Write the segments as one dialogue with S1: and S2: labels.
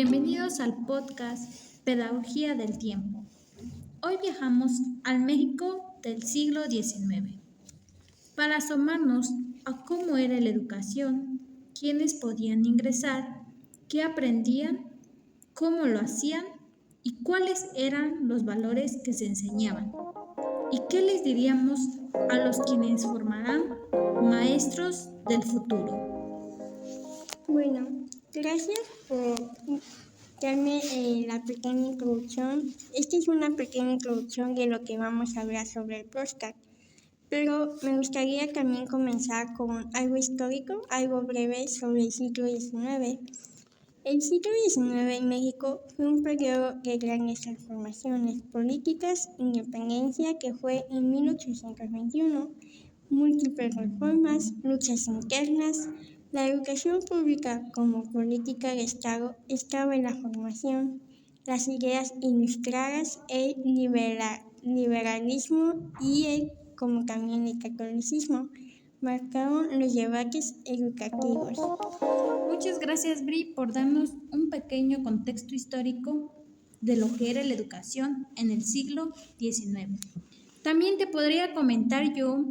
S1: Bienvenidos al podcast Pedagogía del Tiempo. Hoy viajamos al México del siglo XIX para asomarnos a cómo era la educación, quiénes podían ingresar, qué aprendían, cómo lo hacían y cuáles eran los valores que se enseñaban. ¿Y qué les diríamos a los quienes formarán maestros del futuro?
S2: Bueno, gracias por darme la pequeña introducción. Esta es una pequeña introducción de lo que vamos a hablar sobre el podcast. Pero me gustaría también comenzar con algo histórico, algo breve sobre el siglo XIX. El siglo XIX en México fue un periodo de grandes transformaciones políticas, independencia que fue en 1821, múltiples reformas, luchas internas. La educación pública como política de Estado estaba en la formación. Las ideas ilustradas, el liberalismo como también el catolicismo, marcaron los debates educativos.
S1: Muchas gracias, Bri, por darnos un pequeño contexto histórico de lo que era la educación en el siglo XIX. También te podría comentar yo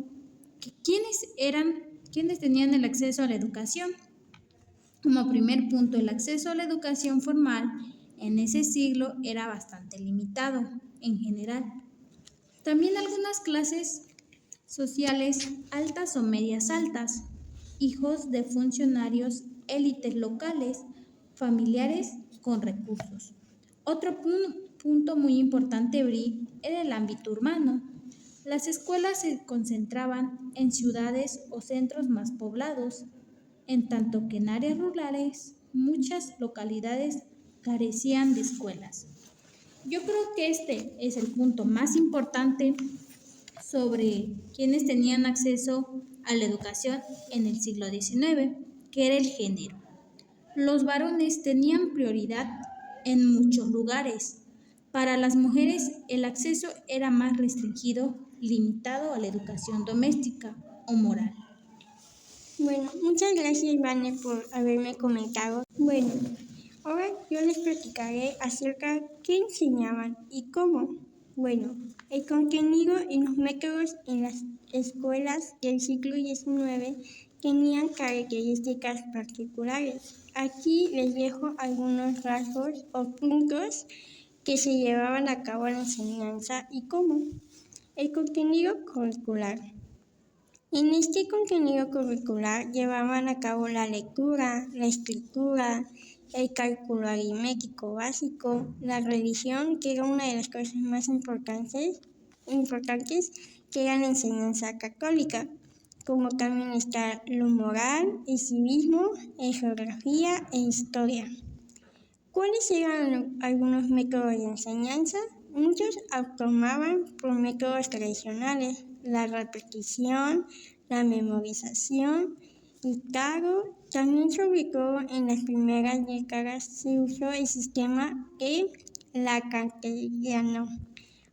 S1: que quiénes tenían el acceso a la educación. Como primer punto, el acceso a la educación formal en ese siglo era bastante limitado en general. También algunas clases sociales altas o medias altas, hijos de funcionarios, élites locales, familiares con recursos. Otro punto muy importante, Bri, era el ámbito urbano. Las escuelas se concentraban en ciudades o centros más poblados, en tanto que en áreas rurales muchas localidades carecían de escuelas. Yo creo que este es el punto más importante sobre quienes tenían acceso a la educación en el siglo XIX, que era el género. Los varones tenían prioridad en muchos lugares. Para las mujeres el acceso era más restringido, limitado a la educación doméstica o moral.
S2: Bueno, muchas gracias, Ivane, por haberme comentado. Bueno, ahora yo les platicaré acerca de qué enseñaban y cómo. Bueno, el contenido y los métodos en las escuelas del siglo XIX tenían características particulares. Aquí les dejo algunos rasgos o puntos que se llevaban a cabo en la enseñanza y cómo. El contenido curricular. En este contenido curricular llevaban a cabo la lectura, la escritura, el cálculo aritmético básico, la religión, que era una de las cosas más importantes que era la enseñanza católica, como también está lo moral, el civismo, geografía e historia. ¿Cuáles eran algunos métodos de enseñanza? Muchos tomaban por métodos tradicionales, la repetición, la memorización, y claro, también se ubicó en las primeras décadas se usó el sistema de la cartesiano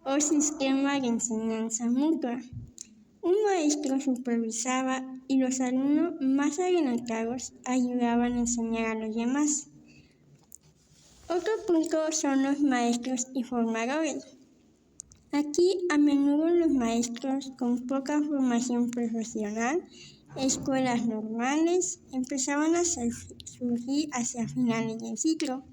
S2: o sistema de enseñanza mutua. Un maestro supervisaba y los alumnos más adelantados ayudaban a enseñar a los demás. Otro punto son los maestros y formadores. Aquí a menudo los maestros con poca formación profesional, escuelas normales, empezaban a surgir hacia finales del siglo.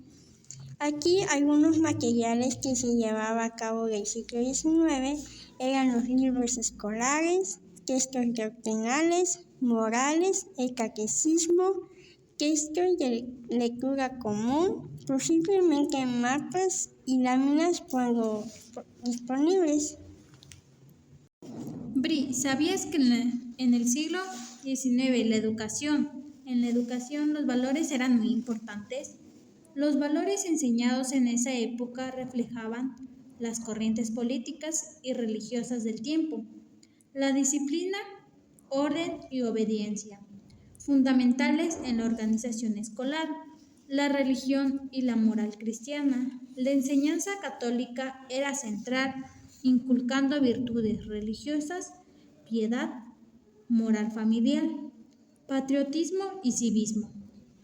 S2: Aquí algunos materiales que se llevaba a cabo del siglo XIX eran los libros escolares, textos doctrinales, morales, el catecismo, textos de lectura común, posiblemente mapas y láminas cuando disponibles.
S1: Bri, ¿sabías que en el siglo XIX en la educación los valores eran muy importantes? Los valores enseñados en esa época reflejaban las corrientes políticas y religiosas del tiempo, la disciplina, orden y obediencia, fundamentales en la organización escolar, la religión y la moral cristiana. La enseñanza católica era central, inculcando virtudes religiosas, piedad, moral familiar, patriotismo y civismo.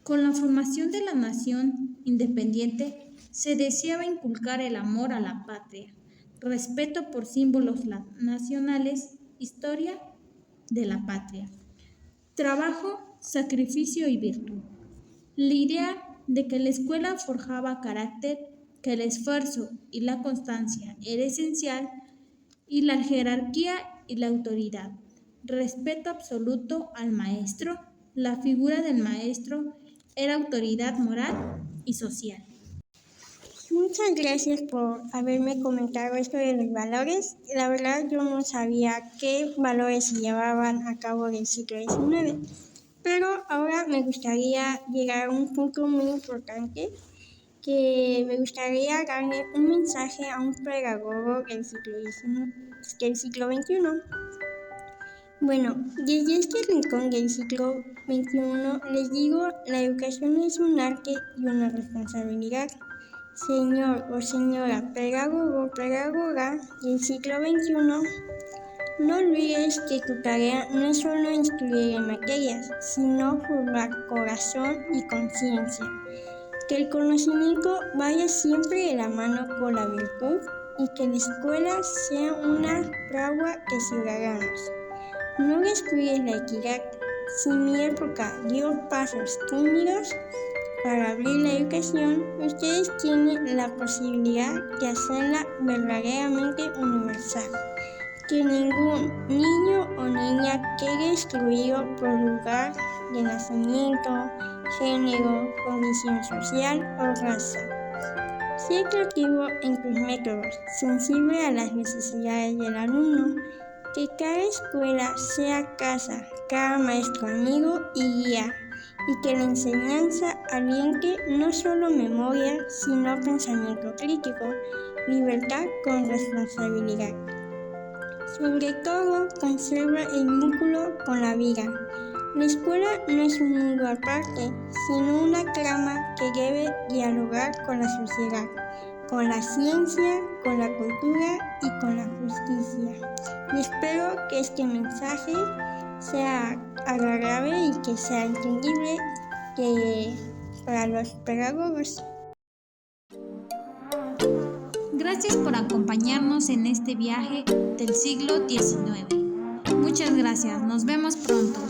S1: Con la formación de la nación independiente, se deseaba inculcar el amor a la patria, respeto por símbolos nacionales, historia de la patria, trabajo, sacrificio y virtud. La idea de que la escuela forjaba carácter, que el esfuerzo y la constancia era esencial, y la jerarquía y la autoridad. Respeto absoluto al maestro. La figura del maestro era autoridad moral y social.
S2: Muchas gracias por haberme comentado esto de los valores. La verdad yo no sabía qué valores se llevaban a cabo del siglo XIX, pero ahora me gustaría llegar a un punto muy importante, que me gustaría darle un mensaje a un pedagogo del siglo XXI. Bueno, desde este rincón del siglo XXI les digo, la educación es un arte y una responsabilidad. Señor o señora pedagogo o pedagoga del siglo XXI, no olvides que tu tarea no es solo instruir en materias, sino formar corazón y conciencia. Que el conocimiento vaya siempre de la mano con la virtud y que la escuela sea una fragua de ciudadanos. No descuides la equidad. Si mi época dio pasos tímidos para abrir la educación, ustedes tienen la posibilidad de hacerla verdaderamente universal. Que ningún niño o niña quede excluido por lugar de nacimiento, género, condición social o raza. Sé creativo en tus métodos, sensible a las necesidades del alumno. Que cada escuela sea casa, cada maestro amigo y guía, y que la enseñanza aliente no solo memoria, sino pensamiento crítico, libertad con responsabilidad. Sobre todo, conserva el vínculo con la vida. La escuela no es un mundo aparte, sino una trama que debe dialogar con la sociedad, con la ciencia, con la cultura y con la justicia. Y espero que este mensaje sea agradable y que sea entendible para los pedagogos.
S1: Gracias por acompañarnos en este viaje del siglo XIX. Muchas gracias, nos vemos pronto.